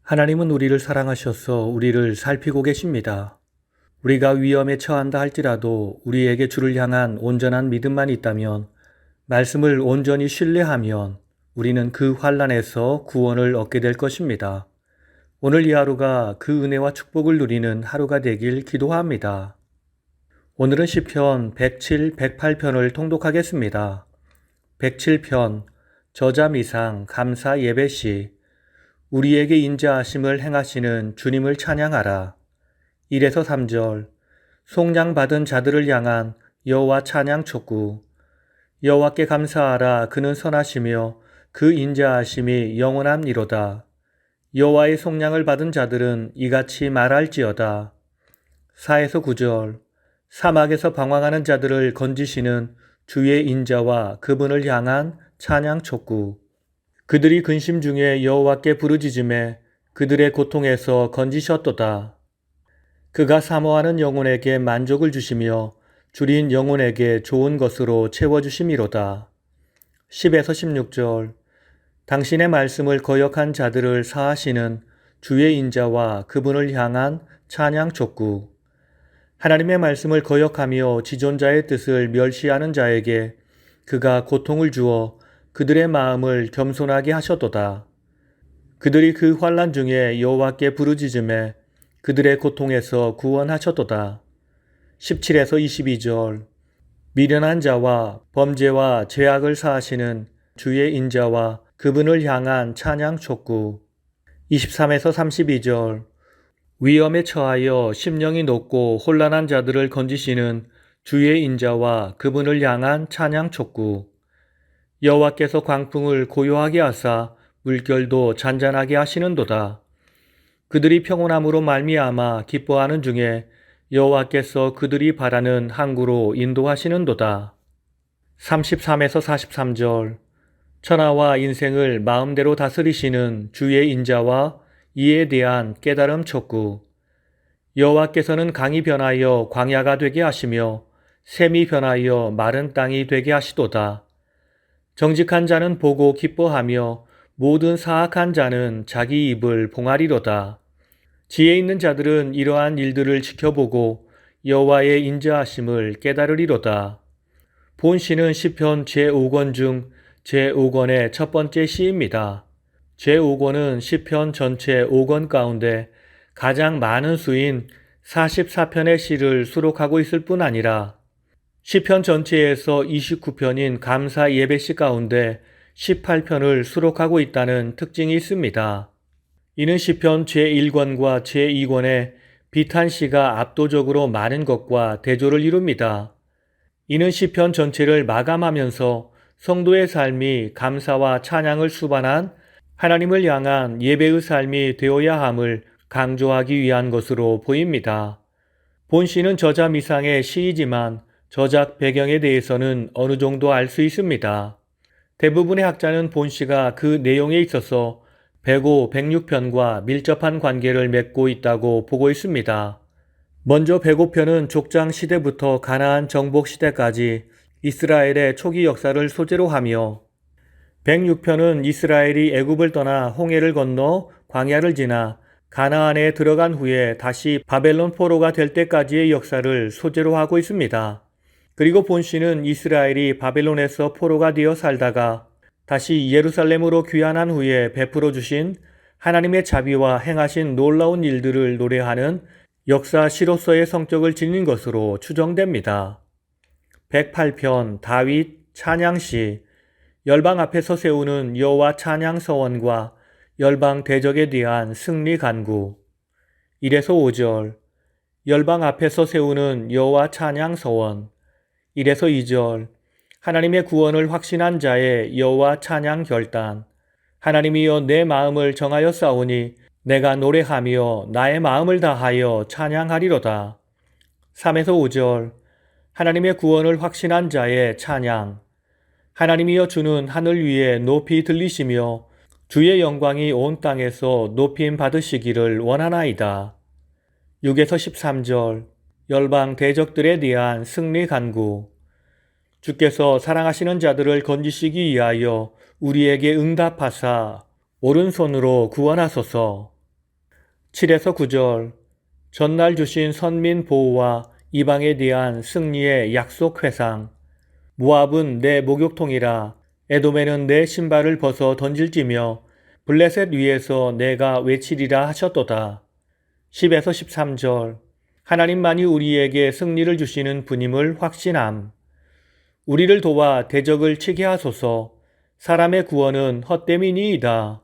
하나님은 우리를 사랑하셔서 우리를 살피고 계십니다. 우리가 위험에 처한다 할지라도 우리에게 주를 향한 온전한 믿음만 있다면, 말씀을 온전히 신뢰하면 우리는 그 환난에서 구원을 얻게 될 것입니다. 오늘 이 하루가 그 은혜와 축복을 누리는 하루가 되길 기도합니다. 오늘은 시편 107, 108편을 통독하겠습니다. 107편, 저자미상 감사 예배시. 우리에게 인자하심을 행하시는 주님을 찬양하라. 1에서 3절. 속량받은 자들을 향한 여호와 찬양 촉구. 여호와께 감사하라. 그는 선하시며 그 인자하심이 영원함이로다. 여호와의 속량을 받은 자들은 이같이 말할지어다. 4에서 9절. 사막에서 방황하는 자들을 건지시는 주의 인자와 그분을 향한 찬양 촉구. 그들이 근심 중에 여호와께 부르짖음에 그들의 고통에서 건지셨도다. 그가 사모하는 영혼에게 만족을 주시며 줄인 영혼에게 좋은 것으로 채워주심이로다. 10에서 16절. 당신의 말씀을 거역한 자들을 사하시는 주의 인자와 그분을 향한 찬양 촉구. 하나님의 말씀을 거역하며 지존자의 뜻을 멸시하는 자에게 그가 고통을 주어 그들의 마음을 겸손하게 하셨도다. 그들이 그 환난 중에 여호와께 부르짖음에 그들의 고통에서 구원하셨도다. 17에서 22절. 미련한 자와 범죄와 죄악을 사하시는 주의 인자와 그분을 향한 찬양 촉구. 23에서 32절. 위험에 처하여 심령이 높고 혼란한 자들을 건지시는 주의 인자와 그분을 향한 찬양 촉구. 여호와께서 광풍을 고요하게 하사 물결도 잔잔하게 하시는도다. 그들이 평온함으로 말미암아 기뻐하는 중에 여호와께서 그들이 바라는 항구로 인도하시는도다. 33에서 43절. 천하와 인생을 마음대로 다스리시는 주의 인자와 이에 대한 깨달음 촉구. 여호와께서는 강이 변하여 광야가 되게 하시며 샘이 변하여 마른 땅이 되게 하시도다. 정직한 자는 보고 기뻐하며 모든 사악한 자는 자기 입을 봉하리로다. 지혜 있는 자들은 이러한 일들을 지켜보고 여호와의 인자하심을 깨달으리로다. 본 시는 시편 제5권 중 제5권의 첫 번째 시입니다. 제5권은 시편 전체 5권 가운데 가장 많은 수인 44편의 시를 수록하고 있을 뿐 아니라 시편 전체에서 29편인 감사 예배시 가운데 18편을 수록하고 있다는 특징이 있습니다. 이는 시편 제1권과 제2권의 비탄시가 압도적으로 많은 것과 대조를 이룹니다. 이는 시편 전체를 마감하면서 성도의 삶이 감사와 찬양을 수반한 하나님을 향한 예배의 삶이 되어야 함을 강조하기 위한 것으로 보입니다. 본 시는 저자 미상의 시이지만 저작 배경에 대해서는 어느 정도 알 수 있습니다. 대부분의 학자는 본 시가 그 내용에 있어서 105, 106편과 밀접한 관계를 맺고 있다고 보고 있습니다. 먼저 105편은 족장 시대부터 가나안 정복 시대까지 이스라엘의 초기 역사를 소재로 하며 106편은 이스라엘이 애굽을 떠나 홍해를 건너 광야를 지나 가나안에 들어간 후에 다시 바벨론 포로가 될 때까지의 역사를 소재로 하고 있습니다. 그리고 본 시는 이스라엘이 바벨론에서 포로가 되어 살다가 다시 예루살렘으로 귀환한 후에 베풀어 주신 하나님의 자비와 행하신 놀라운 일들을 노래하는 역사 시로서의 성격을 지닌 것으로 추정됩니다. 108편 다윗 찬양시. 열방 앞에서 세우는 여호와 찬양 서원과 열방 대적에 대한 승리 간구. 1에서 5절. 열방 앞에서 세우는 여호와 찬양 서원. 1에서 2절. 하나님의 구원을 확신한 자의 여호와 찬양 결단. 하나님이여 내 마음을 정하여 싸우니 내가 노래하며 나의 마음을 다하여 찬양하리로다. 3에서 5절. 하나님의 구원을 확신한 자의 찬양. 하나님이여 주는 하늘 위에 높이 들리시며 주의 영광이 온 땅에서 높임 받으시기를 원하나이다. 6에서 13절. 열방 대적들에 대한 승리 간구. 주께서 사랑하시는 자들을 건지시기 위하여 우리에게 응답하사 오른손으로 구원하소서. 7에서 9절. 전날 주신 선민 보호와 이방에 대한 승리의 약속 회상. 모압은 내 목욕통이라 에돔에는 내 신발을 벗어 던질지며 블레셋 위에서 내가 외치리라 하셨도다. 10에서 13절. 하나님만이 우리에게 승리를 주시는 분임을 확신함. 우리를 도와 대적을 치게 하소서. 사람의 구원은 헛됨이니이다.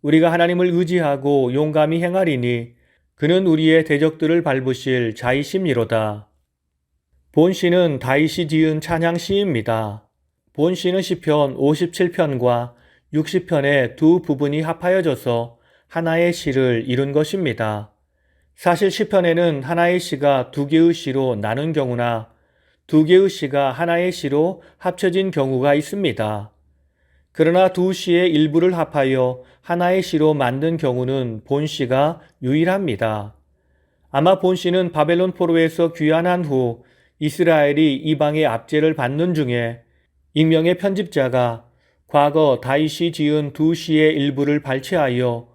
우리가 하나님을 의지하고 용감히 행하리니 그는 우리의 대적들을 밟으실 자이심이로다. 본시는 다윗이 지은 찬양시입니다. 본시는 시편 57편과 60편의 두 부분이 합하여져서 하나의 시를 이룬 것입니다. 사실 시편에는 하나의 시가 두 개의 시로 나눈 경우나 두 개의 시가 하나의 시로 합쳐진 경우가 있습니다. 그러나 두 시의 일부를 합하여 하나의 시로 만든 경우는 본시가 유일합니다. 아마 본시는 바벨론 포로에서 귀환한 후 이스라엘이 이방의 압제를 받는 중에 익명의 편집자가 과거 다윗이 지은 두 시의 일부를 발췌하여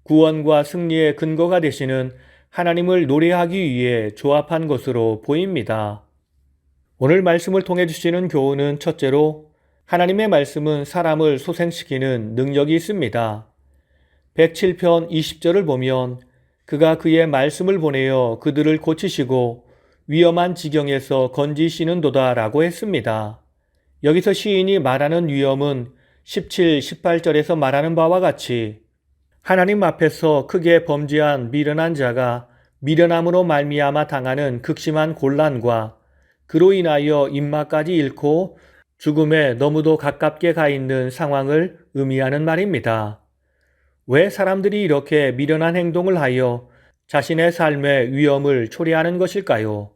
구원과 승리의 근거가 되시는 하나님을 노래하기 위해 조합한 것으로 보입니다. 오늘 말씀을 통해 주시는 교훈은 첫째로 하나님의 말씀은 사람을 소생시키는 능력이 있습니다. 107편 20절을 보면 그가 그의 말씀을 보내어 그들을 고치시고 위험한 지경에서 건지시는도다 라고 했습니다. 여기서 시인이 말하는 위험은 17, 18절에서 말하는 바와 같이 하나님 앞에서 크게 범죄한 미련한 자가 미련함으로 말미암아 당하는 극심한 곤란과 그로 인하여 입맛까지 잃고 죽음에 너무도 가깝게 가 있는 상황을 의미하는 말입니다. 왜 사람들이 이렇게 미련한 행동을 하여 자신의 삶의 위험을 초래하는 것일까요?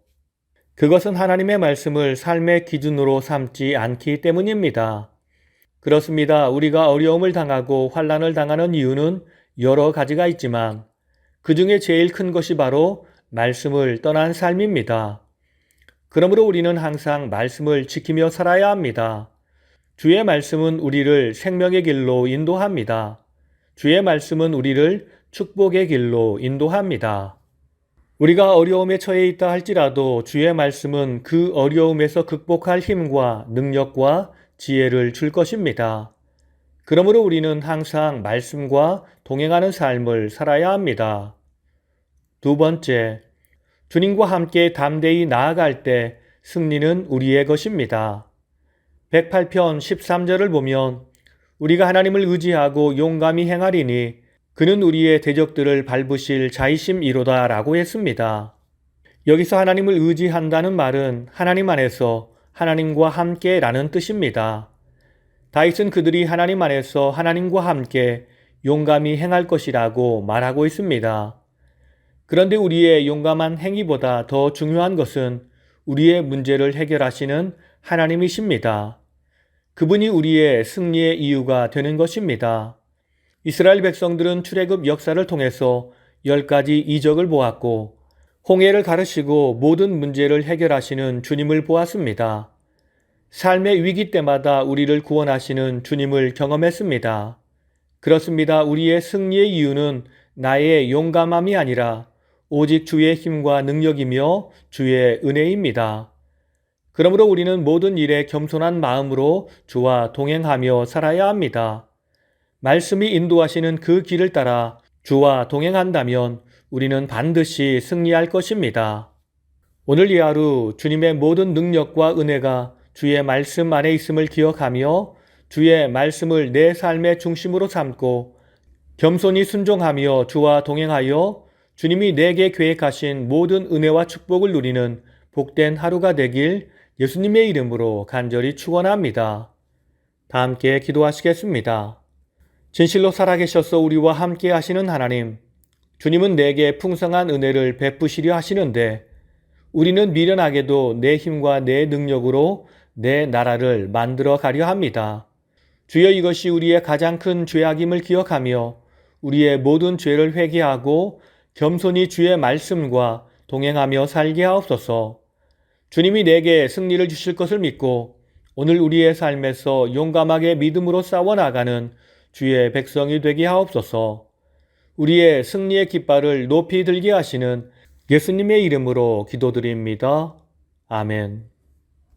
그것은 하나님의 말씀을 삶의 기준으로 삼지 않기 때문입니다. 그렇습니다. 우리가 어려움을 당하고 환난을 당하는 이유는 여러 가지가 있지만 그 중에 제일 큰 것이 바로 말씀을 떠난 삶입니다. 그러므로 우리는 항상 말씀을 지키며 살아야 합니다. 주의 말씀은 우리를 생명의 길로 인도합니다. 주의 말씀은 우리를 축복의 길로 인도합니다. 우리가 어려움에 처해 있다 할지라도 주의 말씀은 그 어려움에서 극복할 힘과 능력과 지혜를 줄 것입니다. 그러므로 우리는 항상 말씀과 동행하는 삶을 살아야 합니다. 두 번째, 주님과 함께 담대히 나아갈 때 승리는 우리의 것입니다. 108편 13절을 보면 우리가 하나님을 의지하고 용감히 행하리니 그는 우리의 대적들을 밟으실 자이심이로다 라고 했습니다. 여기서 하나님을 의지한다는 말은 하나님 안에서 하나님과 함께 라는 뜻입니다. 다윗은 그들이 하나님 안에서 하나님과 함께 용감히 행할 것이라고 말하고 있습니다. 그런데 우리의 용감한 행위보다 더 중요한 것은 우리의 문제를 해결하시는 하나님이십니다. 그분이 우리의 승리의 이유가 되는 것입니다. 이스라엘 백성들은 출애굽 역사를 통해서 10가지 이적을 보았고 홍해를 가르시고 모든 문제를 해결하시는 주님을 보았습니다. 삶의 위기 때마다 우리를 구원하시는 주님을 경험했습니다. 그렇습니다. 우리의 승리의 이유는 나의 용감함이 아니라 오직 주의 힘과 능력이며 주의 은혜입니다. 그러므로 우리는 모든 일에 겸손한 마음으로 주와 동행하며 살아야 합니다. 말씀이 인도하시는 그 길을 따라 주와 동행한다면 우리는 반드시 승리할 것입니다. 오늘 이 하루 주님의 모든 능력과 은혜가 주의 말씀 안에 있음을 기억하며 주의 말씀을 내 삶의 중심으로 삼고 겸손히 순종하며 주와 동행하여 주님이 내게 계획하신 모든 은혜와 축복을 누리는 복된 하루가 되길 예수님의 이름으로 간절히 축원합니다. 다 함께 기도하시겠습니다. 진실로 살아계셔서 우리와 함께 하시는 하나님, 주님은 내게 풍성한 은혜를 베푸시려 하시는데 우리는 미련하게도 내 힘과 내 능력으로 내 나라를 만들어 가려 합니다. 주여, 이것이 우리의 가장 큰 죄악임을 기억하며 우리의 모든 죄를 회개하고 겸손히 주의 말씀과 동행하며 살게 하옵소서. 주님이 내게 승리를 주실 것을 믿고 오늘 우리의 삶에서 용감하게 믿음으로 싸워나가는 주의 백성이 되게 하옵소서. 우리의 승리의 깃발을 높이 들게 하시는 예수님의 이름으로 기도드립니다. 아멘.